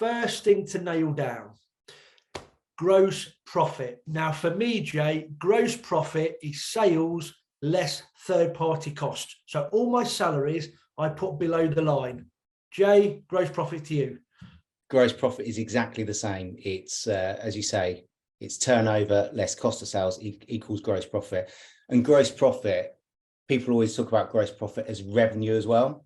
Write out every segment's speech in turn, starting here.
first thing to nail down, gross profit. Now for me, Jay, gross profit is sales less third-party costs. So all my salaries I put below the line. Jay, gross profit to you. Gross profit is exactly the same. It's, as you say, it's turnover less cost of sales equals gross profit. And gross profit, people always talk about gross profit as revenue as well.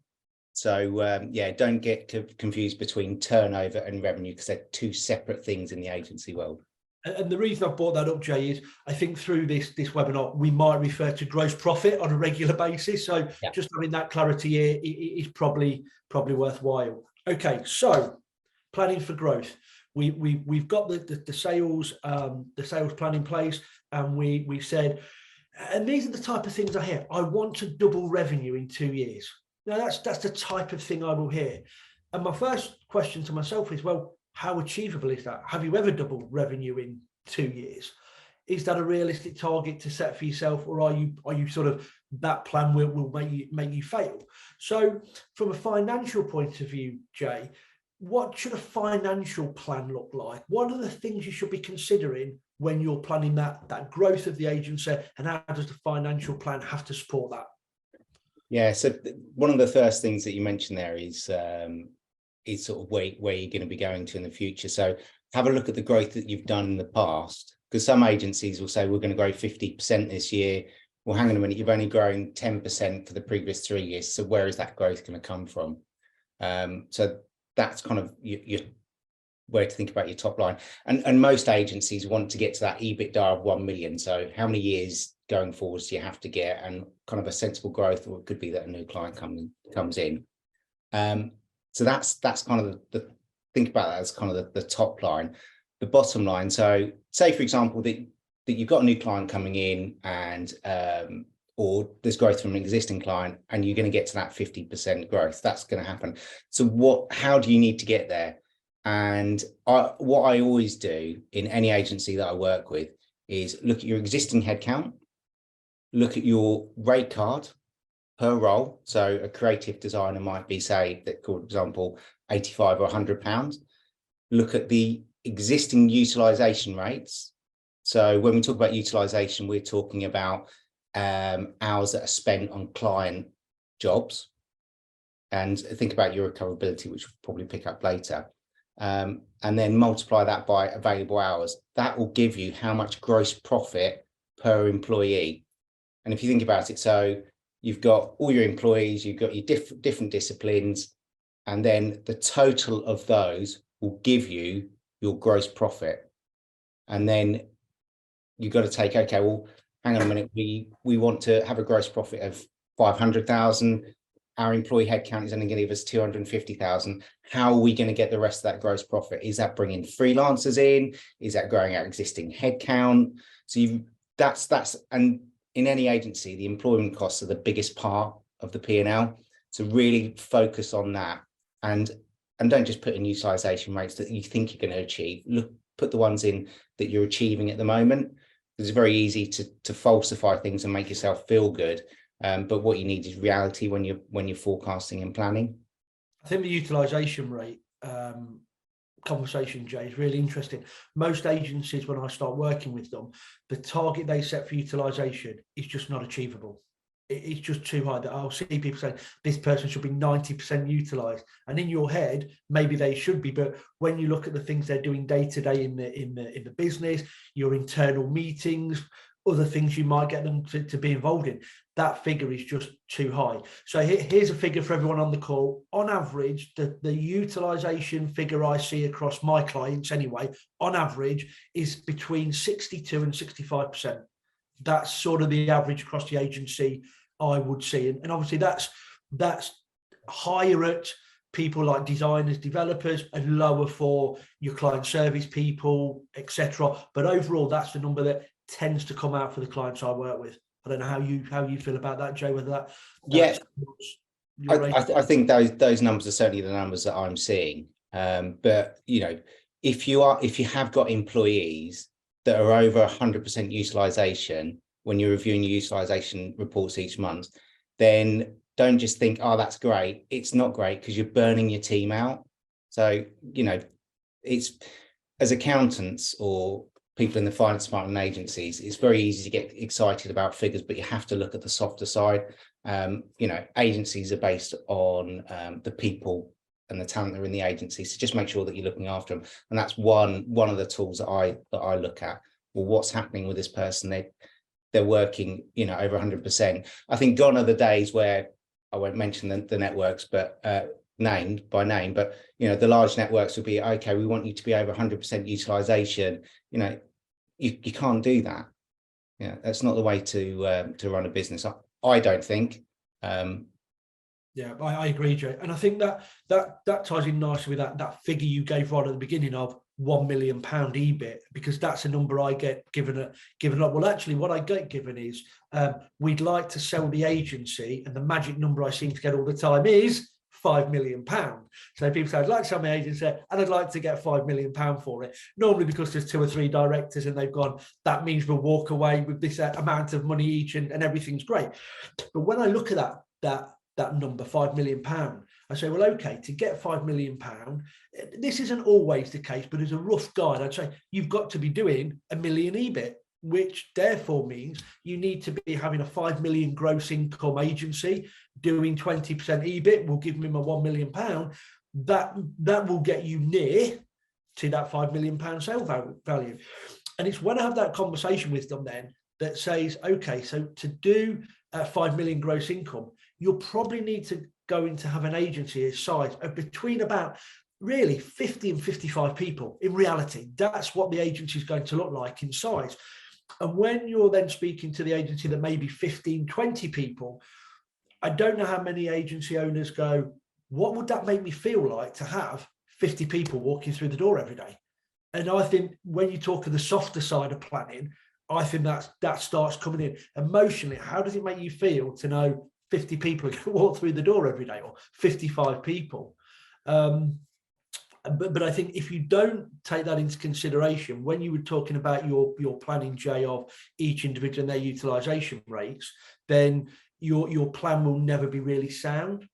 So yeah, don't get confused between turnover and revenue, because they're two separate things in the agency world. And the reason I brought that up, Jay, is I think through this webinar, we might refer to gross profit on a regular basis. So yeah, just having that clarity here is probably worthwhile. Okay, so planning for growth. We've got the sales plan in place, and we said, and these are the type of things I hear. I want to double revenue in 2 years. Now that's the type of thing I will hear. And my first question to myself is, well, how achievable is that? Have you ever doubled revenue in 2 years? Is that a realistic target to set for yourself, or are you sort of, that plan will make you fail? So from a financial point of view, Jay, what should a financial plan look like? What are the things you should be considering when you're planning that growth of the agency, and how does the financial plan have to support that? Yeah, so one of the first things that you mentioned there is sort of where you're going to be going to in the future. So have a look at the growth that you've done in the past, because some agencies will say we're going to grow 50% this year. Well, hang on a minute, you've only grown 10% for the previous 3 years. So where is that growth going to come from? So that's kind of your way to think about your top line. And most agencies want to get to that EBITDA of 1 million. So how many years going forwards do you have to get, and kind of a sensible growth, or it could be that a new client comes in. So that's kind of the think about that as kind of the top line. The bottom line, so say for example that you've got a new client coming in, and or there's growth from an existing client, and you're going to get to that 50% growth. That's going to happen. So how do you need to get there? And what I always do in any agency that I work with is look at your existing headcount, look at your rate card per role. So a creative designer might be, say, that, for example, 85 or £100. Look at the existing utilization rates. So when we talk about utilization, we're talking about hours that are spent on client jobs, and think about your recoverability, which we'll probably pick up later. And then multiply that by available hours. That will give you how much gross profit per employee. And if you think about it, so you've got all your employees, you've got your different disciplines, and then the total of those will give you your gross profit. And then you've got to take, okay, well, hang on a minute, we want to have a gross profit of 500,000. Our employee headcount is only going to give us 250,000. How are we going to get the rest of that gross profit? Is that bringing freelancers in? Is that growing our existing headcount? So that's and in any agency, the employment costs are the biggest part of the P&L. So really focus on that, and don't just put in utilization rates that you think you're going to achieve. Put the ones in that you're achieving at the moment. It's very easy to falsify things and make yourself feel good. But what you need is reality when you're forecasting and planning. I think the utilization rate conversation, Jay, is really interesting. Most agencies, when I start working with them, the target they set for utilization is just not achievable. It's just too high. That I'll see people saying this person should be 90% utilized, and in your head maybe they should be, but when you look at the things they're doing day to day in the business, your internal meetings, other things you might get them to be involved in, that figure is just too high. So here's a figure for everyone on the call. On average, the utilization figure I see across my clients anyway, on average, is between 62 and 65%. That's sort of the average across the agency I would see. And obviously that's higher at people like designers, developers, and lower for your client service people, etc. But overall, that's the number that tends to come out for the clients I work with. I don't know how you feel about that, Joe, whether that yeah, I think those numbers are certainly the numbers that I'm seeing. But you know, if you have got employees that are over 100% utilization when you're reviewing your utilization reports each month, then don't just think, oh, that's great. It's not great, because you're burning your team out. So, you know, it's as accountants or people in the finance department and agencies, it's very easy to get excited about figures, but you have to look at the softer side. You know, agencies are based on the people and the talent that are in the agency. So just make sure that you're looking after them. And that's one of the tools that I look at. Well, what's happening with this person? They're working, you know, over 100%. I think gone are the days where, I won't mention the networks, but named by name, but you know, the large networks would be, okay, we want you to be over 100% utilization. You know, you can't do that. Yeah, that's not the way to run a business. I don't think. Yeah, I agree, Jay. And I think that ties in nicely with that figure you gave right at the beginning of £1 million EBIT, because that's a number I get given up. Well, actually, what I get given is we'd like to sell the agency, and the magic number I seem to get all the time is £5 million. So people say, I'd like to sell my agency and I'd like to get £5 million for it. Normally because there's 2 or 3 directors and they've gone, that means we'll walk away with this amount of money each and everything's great. But when I look at that number, £5 million, I say, well, okay, to get £5 million, this isn't always the case, but as a rough guide, I'd say you've got to be doing £1 million EBIT, which therefore means you need to be having a £5 million gross income agency doing 20% EBIT will give them a £1 million. That will get you near to that £5 million sale value. And it's when I have that conversation with them then that says, okay, so to do 5 million gross income, you'll probably need to go in to have an agency a size of between about really 50 and 55 people. In reality, that's what the agency is going to look like in size. And when you're then speaking to the agency that may be 15, 20 people, I don't know how many agency owners go, what would that make me feel like to have 50 people walking through the door every day? And I think when you talk of the softer side of planning, I think that starts coming in. Emotionally, how does it make you feel to know 50 people are going to walk through the door every day, or 55 people? But I think if you don't take that into consideration, when you were talking about your planning, Jay, of each individual and their utilisation rates, then your plan will never be really sound.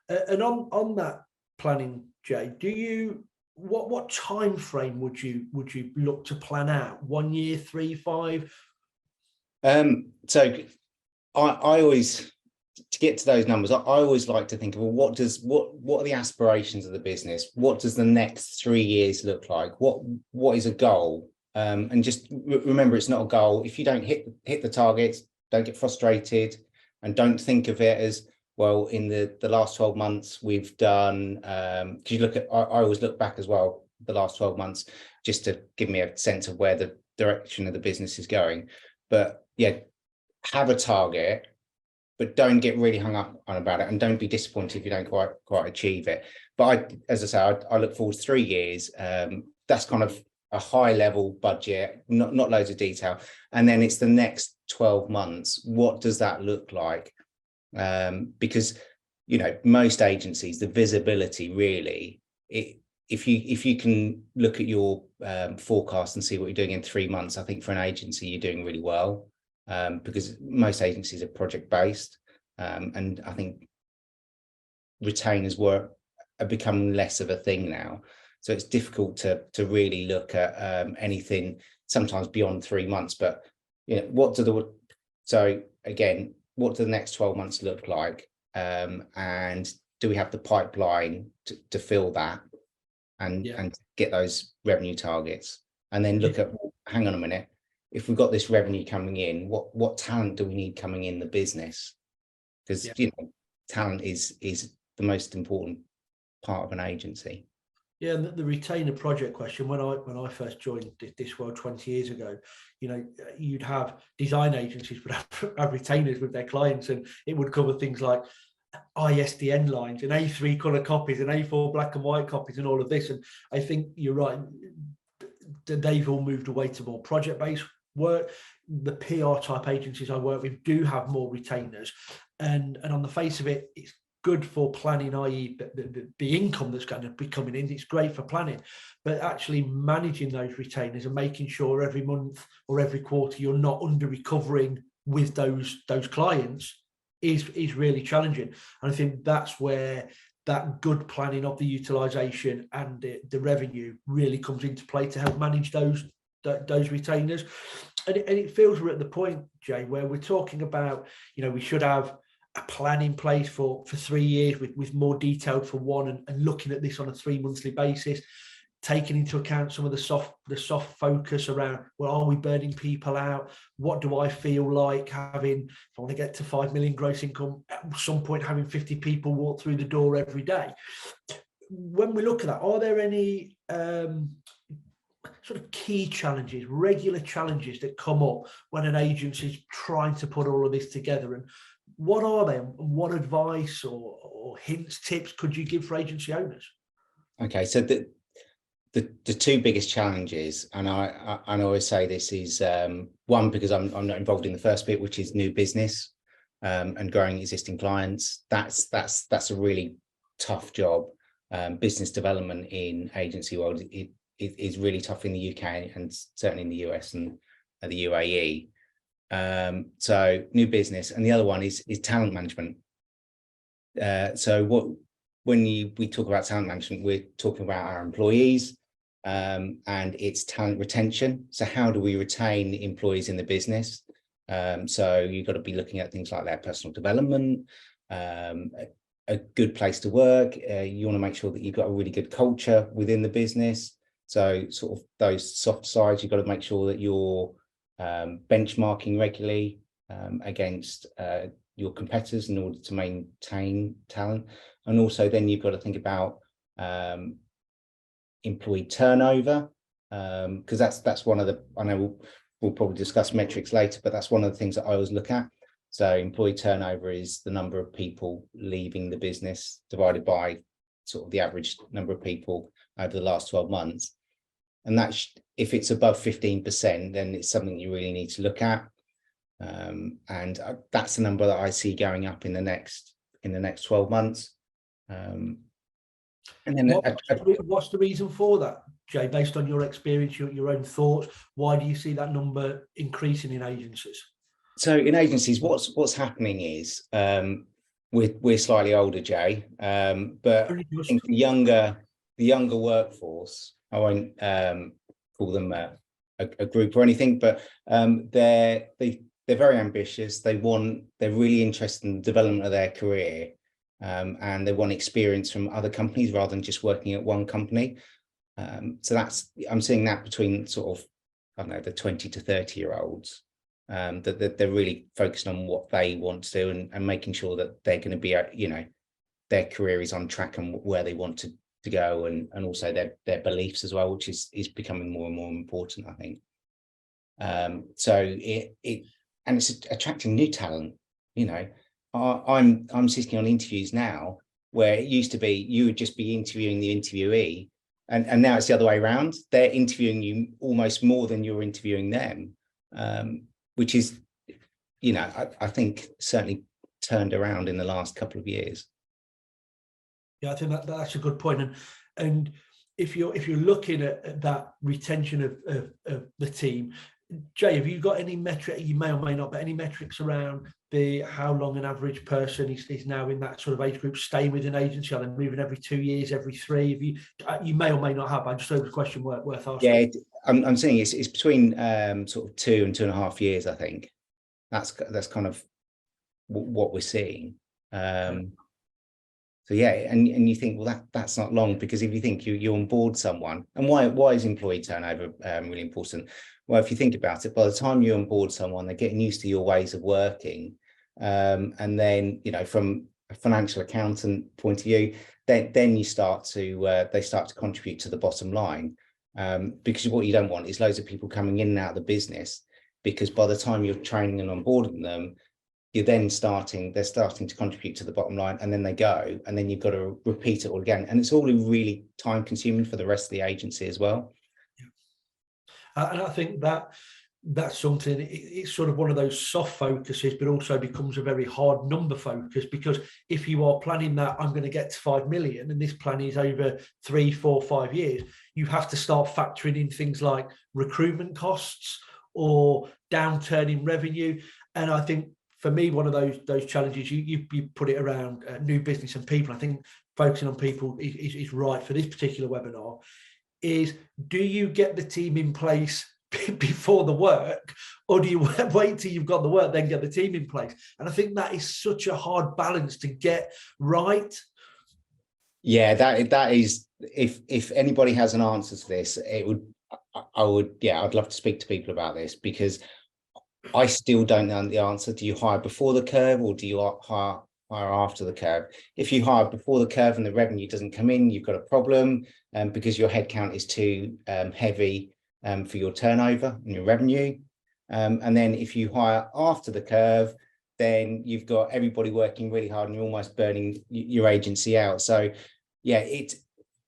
And on that planning, Jay, do you what time frame would you look to plan out? 1 year, 3, 5? So I always, to get to those numbers, I always like to think of, well, what are the aspirations of the business? What does the next 3 years look like? What is a goal? And just remember, it's not a goal. If you don't hit the targets, don't get frustrated, and don't think of it as, well, in the last 12 months we've done, because you look at, I always look back as well, the last 12 months, just to give me a sense of where the direction of the business is going. But yeah, have a target, but don't get really hung up on about it, and don't be disappointed if you don't quite achieve it. But as I say, I look forward to 3 years. That's kind of a high level budget, not loads of detail. And then it's the next 12 months. What does that look like? Because, you know, most agencies, the visibility really, if you can look at your forecast and see what you're doing in 3 months, I think for an agency you're doing really well, because most agencies are project based, and I think retainers are becoming less of a thing now. So it's difficult to really look at anything sometimes beyond 3 months. But you know, so again, what do the next 12 months look like? And do we have the pipeline to fill that and get those revenue targets? And then look at, well, hang on a minute, if we've got this revenue coming in, what talent do we need coming in the business? Because you know, talent is the most important part of an agency. Yeah, and the retainer project question, when I first joined this world 20 years ago, you know, you'd have design agencies would have retainers with their clients, and it would cover things like ISDN lines and A3 colour copies and A4 black and white copies and all of this. And I think you're right, they've all moved away to more project-based work. The PR type agencies I work with do have more retainers, and on the face of it, it's good for planning, i.e. the income that's going to be coming in. It's great for planning, but actually managing those retainers and making sure every month or every quarter you're not under recovering with those clients is really challenging. And I think that's where that good planning of the utilisation and the revenue really comes into play to help manage those retainers. And it feels we're at the point, Jay, where we're talking about, we should have a plan in place for 3 years with more detailed for one, and looking at this on a 3 monthly basis, taking into account some of the soft focus around, well, are we burning people out? What do I feel like having, if I want to get to 5 million gross income, at some point having 50 people walk through the door every day? When we look at that, are there any sort of key challenges, regular challenges that come up when an agency is trying to put all of this together? And what are they? And what advice or hints, tips could you give for agency owners? Okay, so the two biggest challenges, and I always say this, is one, because I'm not involved in the first bit, which is new business and growing existing clients. That's a really tough job. Business development in agency world is really tough in the UK and certainly in the US and the UAE. So new business, and the other one is talent management. So when we talk about talent management, we're talking about our employees, and it's talent retention. So how do we retain employees in the business? So you've got to be looking at things like their personal development, a good place to work. You want to make sure that you've got a really good culture within the business. So sort of those soft sides, you've got to make sure that you're benchmarking regularly against your competitors in order to maintain talent. And also then you've got to think about employee turnover, because that's one of the, I know we'll probably discuss metrics later, but that's one of the things that I always look at. So employee turnover is the number of people leaving the business divided by sort of the average number of people over the last 12 months. And that's, if it's above 15%, then it's something you really need to look at. And that's the number that I see going up in the next 12 months. And then what's the reason for that, Jay, based on your experience, your own thoughts? Why do you see that number increasing in agencies? So in agencies, what's happening is we're slightly older, Jay, but I think the younger workforce, I won't call them a group or anything, but they're very ambitious. They're really interested in the development of their career, and they want experience from other companies rather than just working at one company. So I'm seeing that between sort of, I don't know, the 20 to 30-year-olds. That they're really focused on what they want to do and making sure that they're going to be, their career is on track and where they want to go, and also their beliefs as well, which is becoming more and more important, I think. So it's attracting new talent. I'm sitting on interviews now where it used to be you would just be interviewing the interviewee, and now it's the other way around. They're interviewing you almost more than you're interviewing them. Which is, I think certainly turned around in the last couple of years. Yeah, I think that's a good point. And if you're looking at that retention of the team, Jay, have you got any metric? You may or may not, but any metrics around how long an average person is now in that sort of age group staying with an agency? Are they moving every 2 years, every 3? You may or may not have. I just hope the question worth asking. Yeah, I'm saying it's between sort of 2 and 2.5 years. I think that's kind of what we're seeing. So yeah, and you think, well, that's not long, because if you think you onboard someone, and why is employee turnover really important? Well, if you think about it, by the time you onboard someone, they're getting used to your ways of working, and then from a financial accountant point of view, then they start to contribute to the bottom line, because what you don't want is loads of people coming in and out of the business, because by the time you're training and onboarding them, they're starting to contribute to the bottom line, and then they go, and then you've got to repeat it all again, and it's all really time consuming for the rest of the agency as well. And I think that's something, it's sort of one of those soft focuses, but also becomes a very hard number focus, because if you are planning that I'm going to get to 5 million and this plan is over 3, 4, 5 years, you have to start factoring in things like recruitment costs or downturn in revenue. And I think for me, one of those challenges, you put it around new business and people. I think focusing on people is right for this particular webinar. Is, do you get the team in place before the work, or do you wait till you've got the work, then get the team in place? And I think that is such a hard balance to get right. Yeah, that is, if anybody has an answer to this, I'd love to speak to people about this, because I still don't know the answer. Do you hire before the curve, or do you hire after the curve? If you hire before the curve and the revenue doesn't come in, you've got a problem, because your headcount is too heavy for your turnover and your revenue. And then if you hire after the curve, then you've got everybody working really hard and you're almost burning your agency out. So yeah,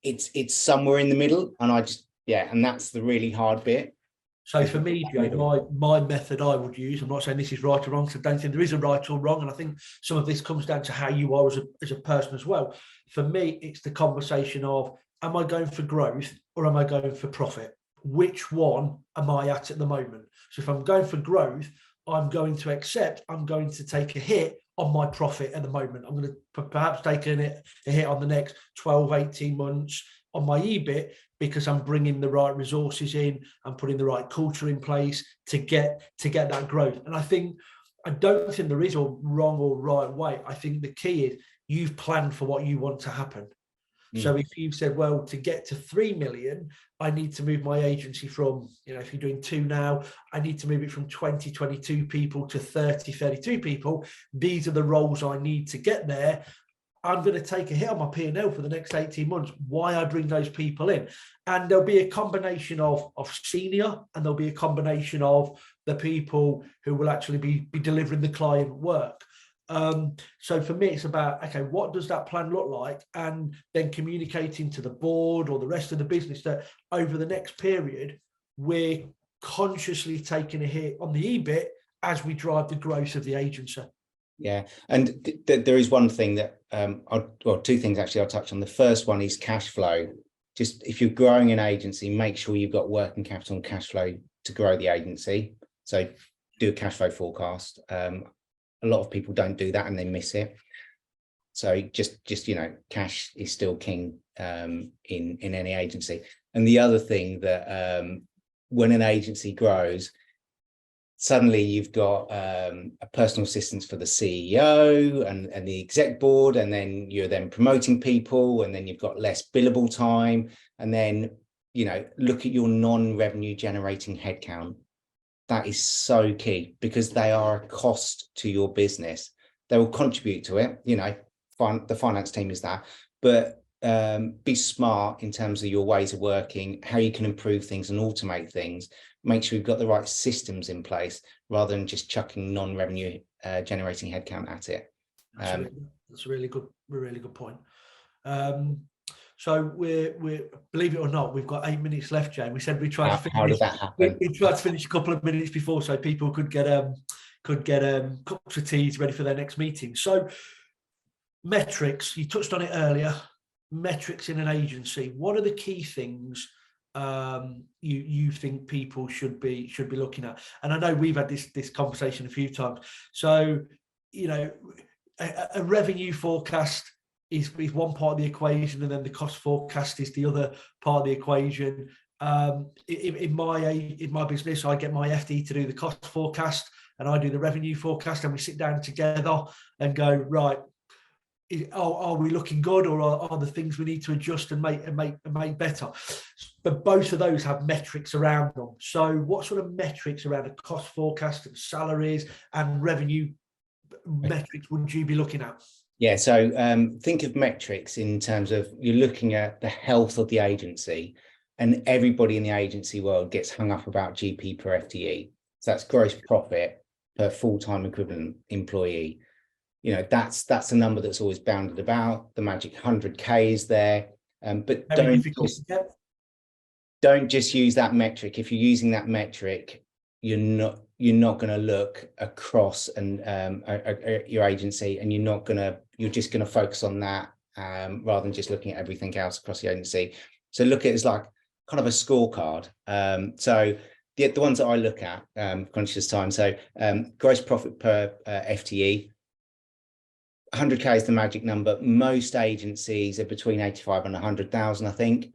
it's somewhere in the middle, and and that's the really hard bit. So for me, Jay, my method I would use, I'm not saying this is right or wrong, so I don't think there is a right or wrong, and I think some of this comes down to how you are as a person as well. For me, it's the conversation of, am I going for growth or am I going for profit? Which one am I at the moment? So if I'm going for growth, I'm going to accept I'm going to take a hit on my profit at the moment. I'm going to perhaps take a hit on the next 12, 18 months on my EBIT, because I'm bringing the right resources in, I'm putting the right culture in place to get that growth. And I don't think there is a wrong or right way. I think the key is you've planned for what you want to happen. So if you've said, well, to get to 3 million, I need to move my agency from, if you're doing 2 now, I need to move it from 20, 22 people to 30, 32 people. These are the roles I need to get there. I'm going to take a hit on my P&L for the next 18 months. Why I bring those people in? And there'll be a combination of senior, and there'll be a combination of the people who will actually be delivering the client work. So for me, it's about, okay, what does that plan look like? And then communicating to the board or the rest of the business that over the next period, we're consciously taking a hit on the EBIT as we drive the growth of the agency. Yeah, and there is one thing that, two things actually I'll touch on. The first one is cash flow. Just if you're growing an agency, make sure you've got working capital and cash flow to grow the agency. So do a cash flow forecast. A lot of people don't do that and they miss it. So just cash is still king in any agency. And the other thing that when an agency grows, suddenly you've got a personal assistant for the CEO and the exec board, and then you're then promoting people, and then you've got less billable time. And then, look at your non-revenue generating headcount. That is so key, because they are a cost to your business. They will contribute to it, the finance team is that, but be smart in terms of your ways of working, how you can improve things and automate things. Make sure you've got the right systems in place rather than just chucking non-revenue generating headcount at it. That's a really good point. So we're believe it or not, we've got 8 minutes left, Jane. We said we tried to finish. How did that happen? We tried to finish a couple of minutes before, so people could get cups of teas ready for their next meeting. So metrics, you touched on it earlier. Metrics in an agency. What are the key things you think people should be looking at? And I know we've had this conversation a few times. So a revenue forecast is one part of the equation, and then the cost forecast is the other part of the equation. In my business, I get my FD to do the cost forecast, and I do the revenue forecast, and we sit down together and go, right, are we looking good, or are the things we need to adjust and make better? But both of those have metrics around them. So what sort of metrics around a cost forecast and salaries and revenue metrics would you be looking at? Yeah, so think of metrics in terms of you're looking at the health of the agency, and everybody in the agency world gets hung up about GP per FTE. So that's gross profit per full-time equivalent employee. That's a number that's always bounded about. The magic 100K is there, but don't just use that metric. If you're using that metric, you're not going to look across and your agency, and you're just going to focus on that rather than just looking at everything else across the agency. So look at it as like kind of a scorecard. So the ones that I look at, conscious time. So gross profit per FTE, 100K is the magic number. Most agencies are between 85 and 100,000, I think.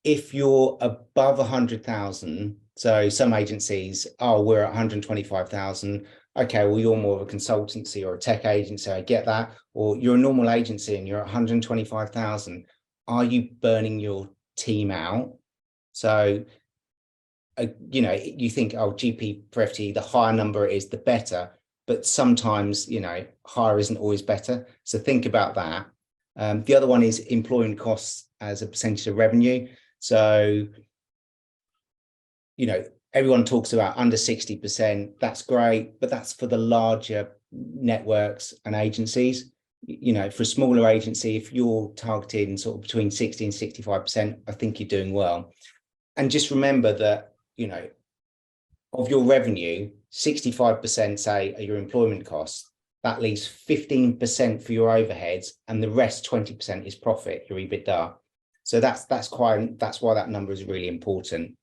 If you're above 100,000, so some agencies, oh, we're at 125,000. Okay, well, you're more of a consultancy or a tech agency. I get that. Or you're a normal agency and you're at 125,000. Are you burning your team out? So, you know, you think, oh, GP per FTE, the higher number it is, the better. But sometimes, you know, higher isn't always better. So think about that. The other one is employment costs as a percentage of revenue. So, you know, everyone talks about under 60%. That's great, but that's for the larger networks and agencies. You know, for a smaller agency, if you're targeting sort of between 60 and 65%, I think you're doing well. And just remember that, you know, of your revenue, 65% say are your employment costs. That leaves 15% for your overheads, and the rest 20% is profit, your EBITDA. So that's why that number is really important.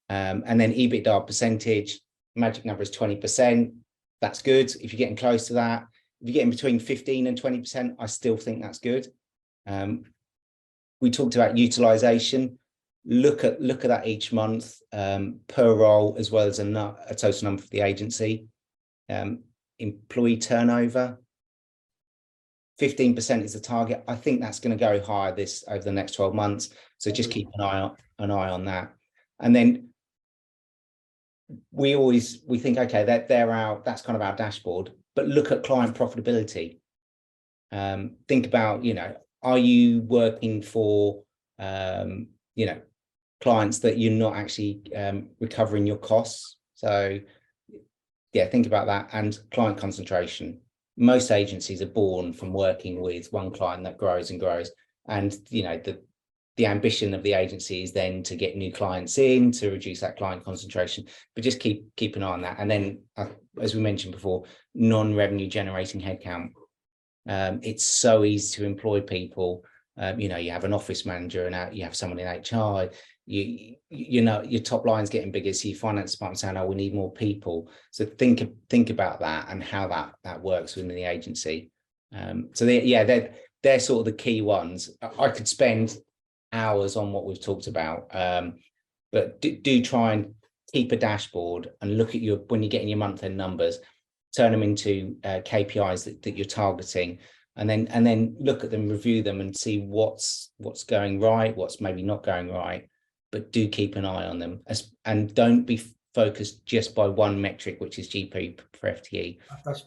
And then EBITDA percentage, magic number is 20%. That's good. If you're getting close to that, if you're getting between 15 and 20%, I still think that's good. We talked about utilization. Look at that each month per role, as well as a total number for the agency. Employee turnover, 15% is the target. I think that's going to go higher over the next 12 months. So just keep an eye on that. And then we think, okay, that's kind of our dashboard, but look at client profitability. Think about, you know, are you working for, you know, clients that you're not actually recovering your costs? So yeah, think about that. And client concentration. Most agencies are born from working with one client that grows and grows. And, you know, the ambition of the agency is then to get new clients in, to reduce that client concentration, but just keep an eye on that. And then, as we mentioned before, non-revenue generating headcount. It's so easy to employ people. You know, you have an office manager and you have someone in HR. You know, your top line's getting bigger, so your finance department saying, oh, we need more people. So think about that and how that works within the agency. So they're sort of the key ones. I could spend hours on what we've talked about, but do try and keep a dashboard and look at when you're getting your month-end numbers, turn them into KPIs that you're targeting, and then look at them, review them, and see what's going right, what's maybe not going right. But do keep an eye on them, and don't be focused just by one metric, which is GP per FTE.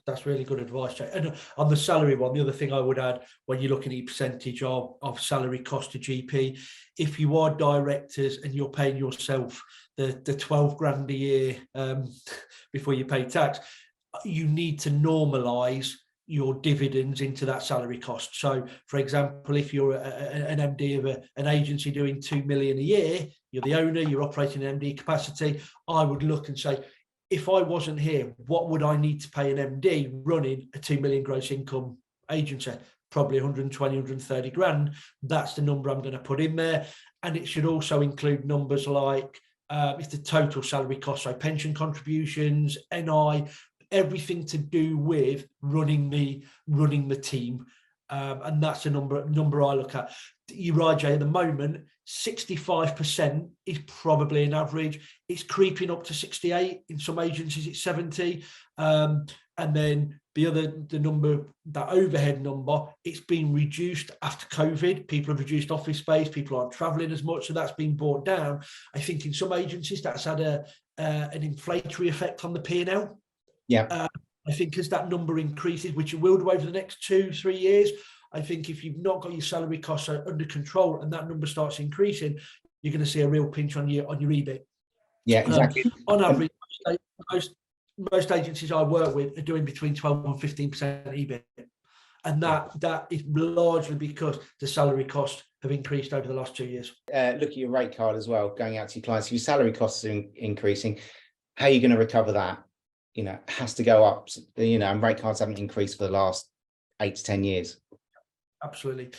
That's really good advice, Jay. And on the salary one, the other thing I would add, when you're looking at your percentage of salary cost to GP, if you are directors and you're paying yourself the 12 grand a year before you pay tax, you need to normalise your dividends into that salary cost. So, for example, if you're an MD of an agency doing 2 million a year, you're the owner, you're operating in MD capacity, I would look and say, if I wasn't here, what would I need to pay an MD running a 2 million gross income agency? Probably 120, 130 grand. That's the number I'm going to put in there. And it should also include numbers like it's the total salary cost, so pension contributions, NI, everything to do with running the team, and that's the number I look at. You're right, Jay. At the moment, 65% is probably an average. It's creeping up to 68 in some agencies. It's 70, and then the number, that overhead number, it's been reduced after COVID. People have reduced office space. People aren't traveling as much, so that's been brought down. I think in some agencies that's had an inflationary effect on the P&L. Yeah. I think as that number increases, which it will do over the next 2-3 years, I think if you've not got your salary costs under control and that number starts increasing, you're going to see a real pinch on your EBIT. Yeah, exactly. On average, most agencies I work with are doing between 12 and 15% EBIT. And that is largely because the salary costs have increased over the last 2 years. Look at your rate card as well, going out to your clients. If your salary costs are increasing, how are you going to recover that? You know, has to go up, you know, and rate cards haven't increased for the last 8 to 10 years. Absolutely.